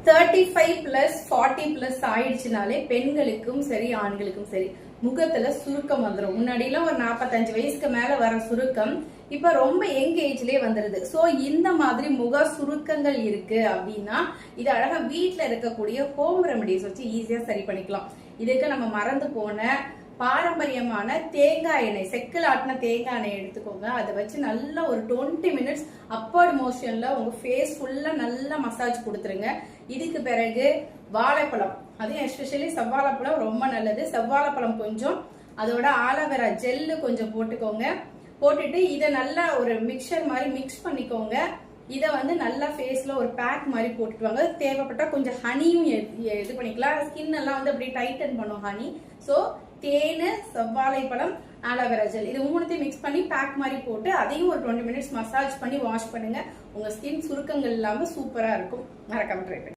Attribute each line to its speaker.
Speaker 1: 35+ 40+ ஆயிடுச்சுனாலே பெண்களுக்கும் சரி ஆண்களுக்கும் சரி முகத்துல சுருக்கம் வந்துடும். முன்னாடிலாம் ஒரு 45 வயசுக்கு மேல வர சுருக்கம் இப்ப ரொம்ப யங் ஏஜ்லயே வந்துருது. சோ இந்த மாதிரி முக சுருக்கங்கள் இருக்கு அப்படின்னா இது அழகா வீட்டுல இருக்கக்கூடிய ஹோம் ரெமடிஸ் வச்சு ஈஸியா சரி பண்ணிக்கலாம். இதுக்கு நம்ம மறந்து போன பாரம்பரியமான தேங்காய் எண்ணெய், செக்கில் ஆட்டின தேங்காய் எண்ணெய் எடுத்துக்கோங்க. அதை வச்சு நல்லா ஒரு 20 மினிட்ஸ் அப்பர்ட் மோஷன்ல உங்க ஃபேஸ் ஃபுல்லா நல்லா மசாஜ் கொடுத்துருங்க. இதுக்கு பிறகு வாழைப்பழம், அதுவும் எஸ்பெஷலி செவ்வாழைப்பழம் ரொம்ப நல்லது. செவ்வாழைப்பழம் கொஞ்சம், அதோட ஆலோவேரா ஜெல்லு கொஞ்சம் போட்டுக்கோங்க. போட்டுட்டு இதை நல்லா ஒரு மிக்சர் மாதிரி மிக்ஸ் பண்ணிக்கோங்க. இதை நல்லா ஃபேஸ்ல ஒரு பேக் மாதிரி போட்டுட்டு வாங்க. தேவைப்பட்டா கொஞ்சம் ஹனியும் இது பண்ணிக்கலாம். ஸ்கின் எல்லாம் அப்படி டைட்டன் பண்ணும் ஹனி. ஸோ தேனு, செவ்வாழைப்பழம், ஆலோவேரா ஜெல் இது மூணுத்தையும் மிக்ஸ் பண்ணி பேக் மாதிரி போட்டு அதையும் ஒரு 20 மினிட்ஸ் மசாஜ் பண்ணி வாஷ் பண்ணுங்க. உங்க ஸ்கின் சுருக்கங்கள் இல்லாம சூப்பரா இருக்கும். மறக்காம ட்ரை பண்ணுங்க.